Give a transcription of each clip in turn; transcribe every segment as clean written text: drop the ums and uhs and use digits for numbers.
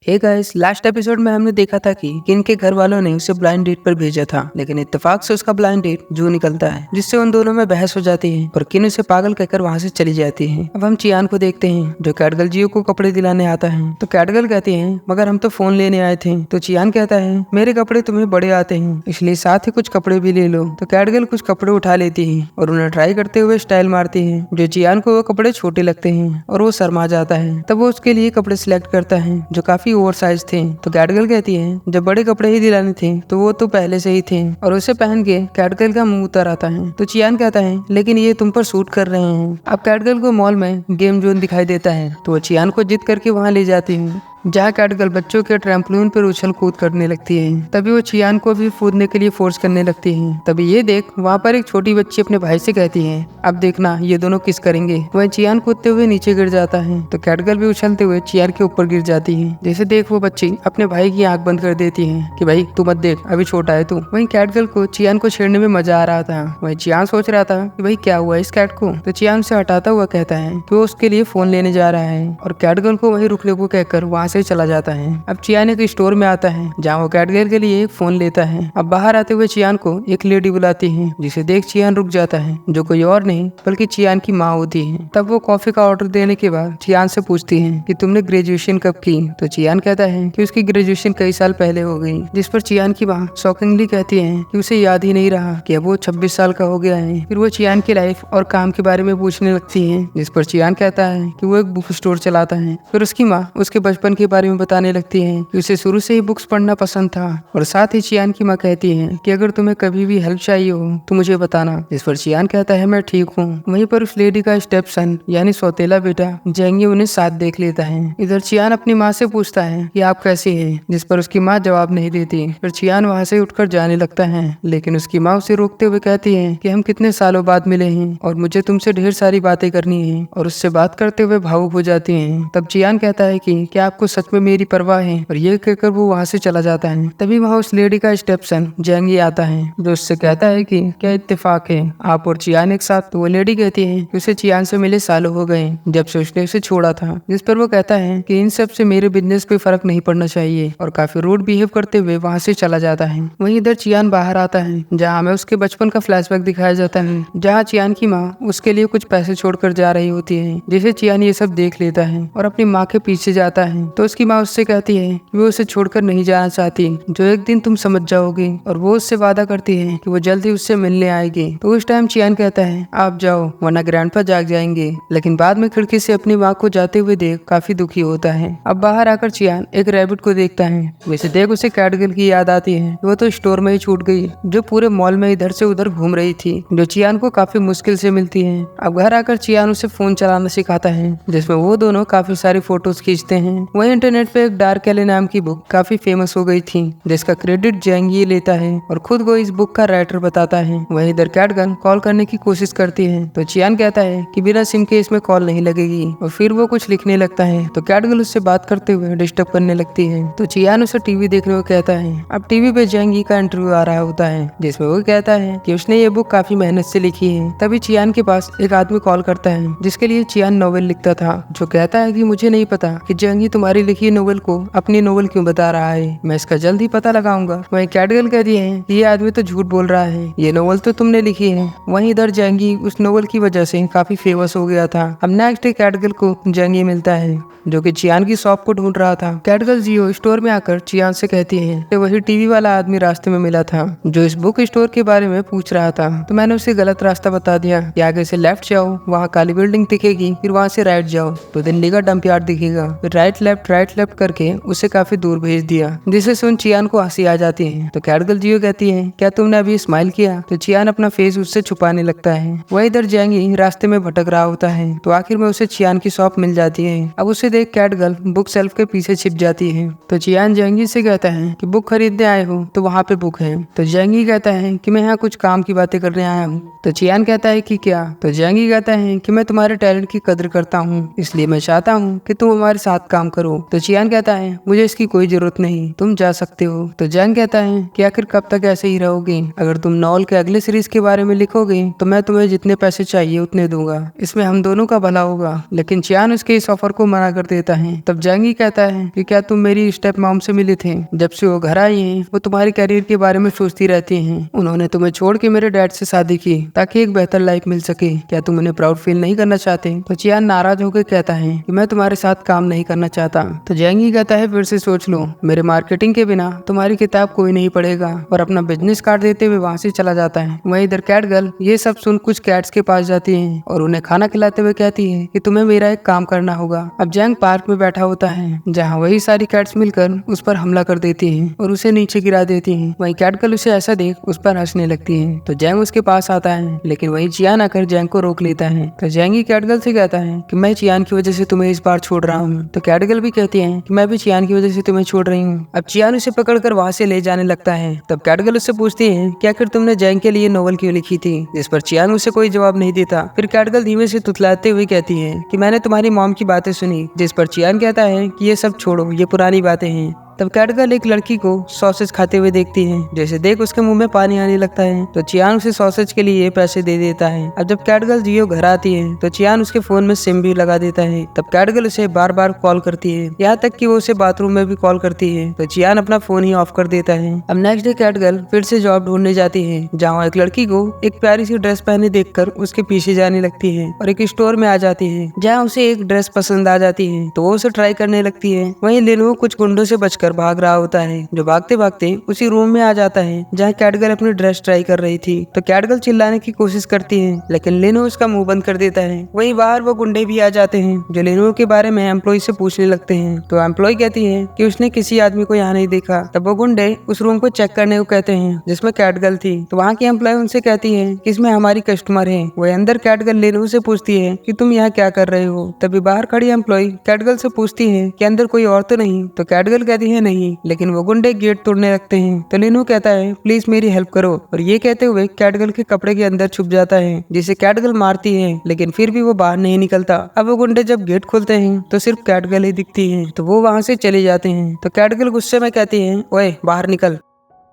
Hey guys, last episode में हमने देखा था कि किन के घर वालों ने उसे ब्लाइंड डेट पर भेजा था, लेकिन इत्तेफाक से उसका ब्लाइंड डेट जू निकलता है, जिससे उन दोनों में बहस हो जाती है और किन उसे पागल कहकर वहाँ से चली जाती है। अब हम चियान को देखते हैं जो कैटगर्ल जियो को कपड़े दिलाने आता है। तो कैटगर्ल कहती है मगर हम तो फोन लेने आए थे। तो चियान कहता है मेरे कपड़े तुम्हें बड़े आते हैं, इसलिए साथ ही कुछ कपड़े भी ले लो। तो कैटगर्ल कुछ कपड़े उठा लेती है और उन्हें ट्राई करते हुए स्टाइल मारती है, जो चियान को वो कपड़े छोटे लगते हैं और वो शर्मा जाता है। तब वो उसके लिए कपड़े सिलेक्ट करता है जो काफी ओवर साइज थे। तो कैटगर्ल कहती है जब बड़े कपड़े ही दिलाने थे तो वो तो पहले से ही थे, और उसे पहन के कैटगर्ल का मुंह उतर आता है। तो चियान कहता है लेकिन ये तुम पर सूट कर रहे हैं। अब कैटगर्ल को मॉल में गेम जोन दिखाई देता है, तो वो चियान को जिद करके वहाँ ले जाती है, जहाँ कैटगर्ल बच्चों के ट्रैम्पोलिन पर उछल कूद करने लगती है। तभी वो चियान को भी कूदने के लिए फोर्स करने लगती है। तभी ये देख वहाँ पर एक छोटी बच्ची अपने भाई से कहती है अब देखना ये दोनों किस करेंगे। वह चियान कूदते हुए नीचे गिर जाता है, तो कैटगर्ल भी उछलते हुए चियान के ऊपर गिर जाती है। जैसे देख वो बच्ची अपने भाई की आंख बंद कर देती है कि भाई तू मत देख, अभी छोटा है तू। वहीं कैटगर्ल को चियान को छेड़ने में मजा आ रहा था। वहीं चियान सोच रहा था कि भाई क्या हुआ इस कैट को। तो चियान से हटाता हुआ कहता है कि वो उसके लिए फोन लेने जा रहा है, और कैटगर्ल को वहीं रुकने को कहकर वहाँ से चला जाता है। अब चियान एक स्टोर में आता है जहाँ वो कैटगर्ल के लिए एक फोन लेता है। अब बाहर आते हुए चियान को एक लेडी बुलाती है, जिसे देख चियान रुक जाता है, जो कोई और नहीं बल्कि चियान की माँ होती है। तब वो कॉफी का ऑर्डर देने के बाद चियान से पूछती है कि तुमने ग्रेजुएशन कब की। तो चियान कहता है कि उसकी ग्रेजुएशन कई साल पहले हो गई, जिस पर चियान की माँ शॉकिंगली कहती है कि उसे याद ही नहीं रहा कि अब वो 26 साल का हो गया है। फिर वो चियान की लाइफ और काम के बारे में पूछने लगती है, जिस पर चियान कहता है कि वो एक बुक स्टोर चलाता है। फिर उसकी माँ उसके बचपन के बारे में बताने लगती है कि उसे शुरू से ही बुक्स पढ़ना पसंद था, और साथ ही चियान की माँ कहती है कि अगर तुम्हें कभी भी हेल्प चाहिए हो तो मुझे बताना। जिस पर चियान कहता है मैं ठीक हूँ। वहीं पर उस लेडी का स्टेप सन यानी सौतेला बेटा जेंगी उन्हें साथ देख लेता है। इधर चियान अपनी माँ से पूछता है कि आप कैसी है, जिस पर उसकी माँ जवाब नहीं देती। फिर चियान वहाँ से उठकर जाने लगता है, लेकिन उसकी माँ उसे रोकते हुए कहती है कि हम कितने सालों बाद मिले हैं और मुझे तुमसे ढेर सारी बातें करनी है, और उससे बात करते हुए भावुक हो जाती है। तब चियान कहता है कि क्या आपको सच में मेरी परवाह है, और ये कहकर वो वहाँ से चला जाता है। तभी वहाँ उस लेडी का स्टेपसन जेंगी आता है, जो उससे कहता है कि क्या इत्तेफाक है आप और चियान एक साथ। तो वो लेडी कहती है कि उसे चियान से मिले सालों हो गए जब से उसने उसे छोड़ा था। जिस पर वो कहता है कि इन सब से मेरे बिजनेस पे फर्क नहीं पड़ना चाहिए, और काफी रूड बिहेव करते हुए वहाँ से चला जाता है। वहीं इधर चियान बाहर आता है, जहाँ हमें उसके बचपन का फ्लैशबैक दिखाया जाता है, जहाँ चियान की माँ उसके लिए कुछ पैसे छोड़कर जा रही होती है। जिसे चियान ये सब देख लेता है और अपनी माँ के पीछे जाता है। तो उसकी माँ उससे कहती है कि वो उसे छोड़कर नहीं जाना चाहती, जो एक दिन तुम समझ जाओगे, और वो उससे वादा करती है कि वो जल्दी उससे मिलने आएगी। तो उस टाइम चियान कहता है आप जाओ वरना ग्रैंडपा जाग जाएंगे, लेकिन बाद में खिड़की से अपनी माँ को जाते हुए देख काफी दुखी होता है। अब बाहर आकर चियान एक रैबिट को देखता है। वैसे देख उसे कैटगर्ल की याद आती है, वो तो स्टोर में ही छूट गई, जो पूरे मॉल में इधर से उधर घूम रही थी, जो चियान को काफी मुश्किल से मिलती है। अब घर आकर चियान उसे फोन चलाना सिखाता है, जिसमें वो दोनों काफी सारी फोटोज खींचते हैं। वही इंटरनेट पे एक डार्क एले नाम की बुक काफी फेमस हो गई थी, जिसका क्रेडिट जेंगी लेता है और खुद को इस बुक का राइटर बताता है। वही इधर कैटगर्ल कॉल करने की कोशिश करती है, तो चियान कहता है कि बिना सिम के इसमें कॉल नहीं लगेगी, और फिर वो कुछ लिखने लगता है। तो कैटगर्ल उससे बात करते हुए डिस्टर्ब करने लगती है। तो चियान उसे टीवी देखने को कहता है। अब टीवी पे जेंगी का इंटरव्यू आ रहा होता है, जिसमें वो कहता है कि उसने ये बुक काफी मेहनत से लिखी है। तभी चियान के पास एक आदमी कॉल करता है, जिसके लिए चियान नोवेल लिखता था, जो कहता है कि मुझे नहीं पता कि जेंगी तुम्हारी लिखी नोवेल को अपनी नोवेल क्यों बता रहा है, मैं इसका जल्द ही पता लगाऊंगा। वहीं कैटगर्ल कहती है कि ये आदमी तो झूठ बोल रहा है, ये नोवेल तो तुमने लिखी है। वहीं इधर जेंगी उस नोवेल की वजह से काफी फेमस हो गया था। अब नेक्स्ट डे कैटगर्ल को जेंगी मिलता है, जो कि चियान की शॉप को ढूंढ रहा था। कैटगर्ल जियो स्टोर में आकर चियान से कहती है कि वही टीवी वाला आदमी रास्ते में मिला था, जो इस बुक स्टोर के बारे में पूछ रहा था। तो मैंने उसे गलत रास्ता बता दिया कि आगे से लेफ्ट जाओ, वहाँ काली बिल्डिंग दिखेगी, फिर वहाँ से राइट जाओ तो दिल्ली का डंप यार्ड दिखेगा, फिर राइट लेफ्ट करके उसे काफी दूर भेज दिया, जिसे सुन चियान को हंसी आ जाती है। तो कैटगर्ल जियो कहती है क्या तुमने अभी स्माइल किया। तो चियान अपना फेस उससे छुपाने लगता है। वही इधर जेंगी रास्ते में भटक रहा होता है, तो आखिर में उसे चियान की शॉप मिल जाती है। अब उसे देख कैटगर्ल बुक शेल्फ के पीछे छिप जाती है। तो चियान जेंगी से कहता है कि बुक खरीदने आए हो तो वहाँ पे बुक है। तो जेंगी कहता है कि मैं यहाँ कुछ काम की बातें करने आया हूँ। तो चियान कहता है कि क्या। तो जेंगी कहता है कि मैं तुम्हारे टैलेंट की कदर करता हूँ, इसलिए मैं चाहता हूँ कि तुम हमारे साथ काम करो। हो। तो चियान कहता है मुझे इसकी कोई जरूरत नहीं, तुम जा सकते हो। तो जैंग कहता है कि आखिर कब तक ऐसे ही रहोगे? अगर तुम नॉवल के अगले सीरीज के बारे में लिखोगे तो मैं तुम्हें जितने पैसे चाहिए उतने दूंगा, इसमें हम दोनों का भला होगा। लेकिन चियान उसके इस ऑफर को मना कर देता है। तब जैंग ही कहता है कि क्या तुम मेरी स्टेप मॉम से मिले थे? जब से वो घर आई हैं वो तुम्हारे करियर के बारे में सोचती रहती हैं। उन्होंने तुम्हें छोड़ के मेरे डैड से शादी की ताकि एक बेहतर लाइफ मिल सके। क्या तुम उन्हें प्राउड फील नहीं करना चाहते? तो चियान नाराज होकर कहता है कि मैं तुम्हारे साथ काम नहीं करना चाहता। तो जैंग ही कहता है फिर से सोच लो, मेरे मार्केटिंग के बिना तुम्हारी किताब कोई नहीं पढ़ेगा, और अपना बिजनेस कार्ड देते हुए वहाँ से चला जाता है। वहीं इधर कैट गर्ल ये सब सुन कुछ कैट्स के पास जाती है और उन्हें खाना खिलाते हुए कहती है कि तुम्हें मेरा एक काम करना होगा। अब जैंग पार्क में बैठा होता है जहाँ वही सारी कैट्स मिलकर उस पर हमला कर देती है और उसे नीचे गिरा देती है। वहीं कैट गर्ल उसे ऐसा देख उस पर हंसने लगती है। तो जैंग उसके पास आता है, लेकिन वही चियान आकर जैंग को रोक लेता है। तो जैंग ही कैट गर्ल से कहता है कि मैं चियान की वजह से तुम्हें इस बार छोड़ रहा हूँ। तो कैट गर्ल भी कहती है कि मैं भी चियान की वजह से तुम्हें छोड़ रही हूँ। अब चियान उसे पकड़कर वहाँ से ले जाने लगता है। तब कैट गर्ल उससे पूछती है कि आखिर तुमने जैंग के लिए नोवेल क्यों लिखी थी? जिस पर चियान उसे कोई जवाब नहीं देता। फिर कैट गर्ल धीमे से तुतलाते हुए कहती है कि मैंने तुम्हारी मॉम की बातें सुनी। जिस पर चियान कहता है कि ये सब छोड़ो, ये पुरानी बातें हैं। तब कैट गर्ल एक लड़की को सॉसेज खाते हुए देखती है, जैसे देख उसके मुंह में पानी आने लगता है। तो चियान उसे सॉसेज के लिए पैसे दे देता है। अब जब कैट गर्ल जियो घर आती है तो चियान उसके फोन में सिम भी लगा देता है। तब कैट गर्ल उसे बार बार कॉल करती है, यहाँ तक कि वो उसे बाथरूम में भी कॉल करती है। तो चियान अपना फोन ही ऑफ कर देता है। अब नेक्स्ट डे कैट गर्ल फिर से जॉब ढूंढने जाती है, जहाँ एक लड़की को एक प्यारी सी ड्रेस पहने देखकर उसके पीछे जाने लगती है और एक स्टोर में आ जाती है जहाँ उसे एक ड्रेस पसंद आ जाती है। तो वो उसे ट्राई करने लगती है। वहीं लिनो कुछ गुंडों से बचकर भाग रहा होता है, जो भागते भागते उसी रूम में आ जाता है जहाँ कैट गर्ल अपनी ड्रेस ट्राई कर रही थी। तो कैट गर्ल चिल्लाने की कोशिश करती है, लेकिन लिनो उसका मुंह बंद कर देता है। वहीं बाहर वो गुंडे भी आ जाते हैं जो लिनो के बारे में एम्प्लॉय से पूछने लगते हैं। तो एम्प्लॉय कहती है कि उसने किसी आदमी को यहाँ नहीं देखा। तब वो गुंडे उस रूम को चेक करने को कहते हैं जिसमें कैट गर्ल थी। तो वहाँ की एम्प्लॉय उनसे कहती है कि इसमें हमारी कस्टमर है। वही अंदर कैट गर्ल लिनो से पूछती है कि तुम यहाँ क्या कर रहे हो? तभी बाहर खड़ी एम्प्लॉय कैट गर्ल से पूछती है कि अंदर कोई और तो नहीं? तो कैट गर्ल कहती है नहीं, लेकिन वो गुंडे गेट तोड़ने लगते हैं। तो लिनो कहता है प्लीज मेरी हेल्प करो, और ये कहते हुए कैट गर्ल के कपड़े के अंदर छुप जाता है, जिसे कैट गर्ल मारती है, लेकिन फिर भी वो बाहर नहीं निकलता। अब वो गुंडे जब गेट खोलते हैं तो सिर्फ कैट गर्ल ही दिखती है। तो वो वहाँ से चले जाते हैं। तो कैट गर्ल गुस्से में कहती है ओए बाहर निकल।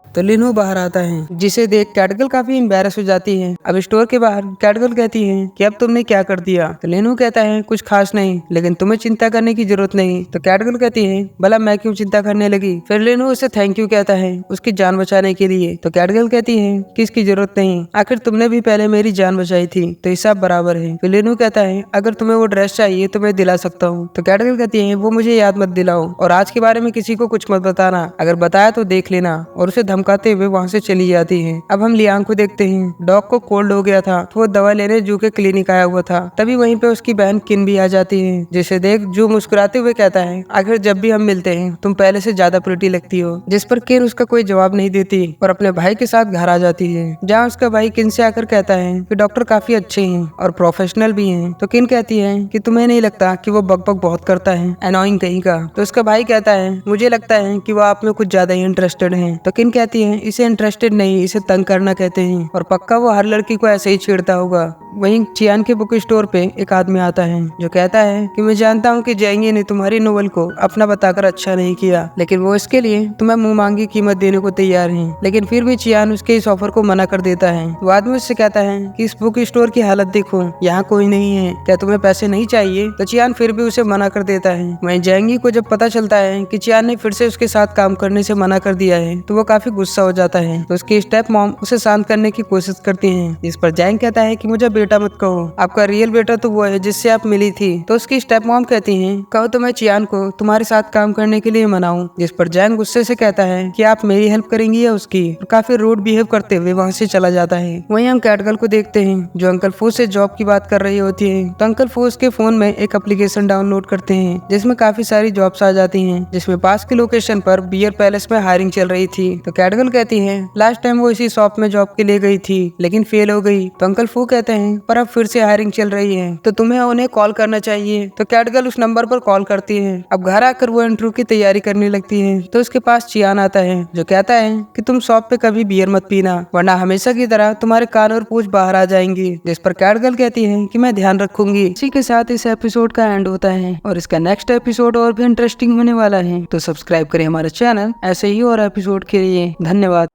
तो लिनो बाहर आता है, जिसे देख कैट गर्ल काफी एम्बैरस हो जाती है। अब स्टोर के बाहर कैट गर्ल कहती है कि अब तुमने क्या कर दिया? तो लिनो कहता है कुछ खास नहीं, लेकिन तुम्हें चिंता करने की जरूरत नहीं। तो कैट गर्ल कहती है भला मैं क्यों चिंता करने लगी? फिर लिनो उसे थैंक यू कहता है उसकी जान बचाने के लिए। तो कैट गर्ल कहती है कि इसकी जरूरत नहीं, आखिर तुमने भी पहले मेरी जान बचाई थी, तो हिसाब बराबर है। फिर लिनो कहता है अगर तुम्हें वो ड्रेस चाहिए तो मैं दिला सकता हूँ। तो कैट गर्ल कहती है वो मुझे याद मत दिलाओ, और आज के बारे में किसी को कुछ मत बताना, अगर बताया तो देख लेना, और उसे धमकाते हुए वहाँ से चली जाती है। अब हम लियांग को देखते हैं। डॉग को कोल्ड हो गया था तो वो दवा लेने जू के क्लिनिक आया हुआ था। तभी वहीं पे उसकी बहन किन भी आ जाती है, जिसे देख जू मुस्कुराते हुए कहता है आखिर जब भी हम मिलते हैं तुम पहले से ज्यादा प्रिटी लगती हो। जिस पर किन उसका कोई जवाब नहीं देती और अपने भाई के साथ घर आ जाती है, जहाँ उसका भाई किन से आकर कहता है कि डॉक्टर काफी अच्छे हैं और प्रोफेशनल भी हैं। तो किन कहती है कि तुम्हें नहीं लगता कि वो बकबक बहुत करता है, एनोइंग कहीं का? तो उसका भाई कहता है मुझे लगता है कि वो आप में कुछ ज्यादा ही इंटरेस्टेड है। तो किन कहती है इसे इंटरेस्टेड नहीं, इसे तंग करना कहते हैं, और पक्का वो हर लड़की को ऐसे ही छेड़ता होगा। वहीं चियान के बुक स्टोर पे एक आदमी आता है जो कहता है कि मैं जानता हूँ कि जैंगी ने तुम्हारी नोवेल को अपना बताकर अच्छा नहीं किया, लेकिन वो इसके लिए तुम्हें मुंह मांगी कीमत देने को तैयार है। लेकिन फिर भी चियान उसके इस ऑफर को मना कर देता है। वो आदमी उससे कहता है कि इस बुक स्टोर की हालत देखो, यहाँ कोई नहीं है, क्या तुम्हें पैसे नहीं चाहिए? तो चियान फिर भी उसे मना कर देता है। वहीं जैंगी को जब पता चलता है कि चियान ने फिर से उसके साथ काम करने से मना कर दिया है तो वो काफी गुस्सा हो जाता है। तो उसकी स्टेप मॉम उसे शांत करने की कोशिश करती है, जिस पर जैंग कहता है कि मुझे बेटा मत कहो, आपका रियल बेटा तो वो है जिससे आप मिली थी। तो उसकी स्टेप मॉम कहती है कहो तो मैं चियान को तुम्हारे साथ काम करने के लिए मनाऊं। जिस पर जैंग गुस्से से कहता है कि आप मेरी हेल्प करेंगी या उसकी, और काफी रूड बिहेव करते हुए वहाँ से चला जाता है। वहीं हम कैट गर्ल को देखते हैं जो अंकल फू से जॉब की बात कर रही होती है। तो अंकल फू उसके फोन में एक एप्लीकेशन डाउनलोड करते हैं जिसमें काफी सारी जॉब्स आ जाती हैं, जिसमें पास की लोकेशन पर बियर पैलेस में हायरिंग चल रही थी। तो कैट कैटगर्ल कहती है लास्ट टाइम वो इसी शॉप में जॉब के लिए गई थी लेकिन फेल हो गई। तो अंकल फू कहते हैं पर अब फिर से हायरिंग चल रही है तो तुम्हें उन्हें कॉल करना चाहिए। तो कैटगर्ल उस नंबर पर कॉल करती है। अब घर आकर वो इंटरव्यू की तैयारी करने लगती है तो उसके पास चियान आता है जो कहता है कि तुम शॉप पे कभी बियर मत पीना वरना हमेशा की तरह तुम्हारे कान और पूंछ बाहर आ जाएंगी। जिस पर कैटगर्ल कहती है कि मैं ध्यान रखूंगी। इसी के साथ इस एपिसोड का एंड होता है और इसका नेक्स्ट एपिसोड और भी इंटरेस्टिंग होने वाला है। तो सब्सक्राइब करें हमारे चैनल ऐसे ही और एपिसोड के लिए। धन्यवाद।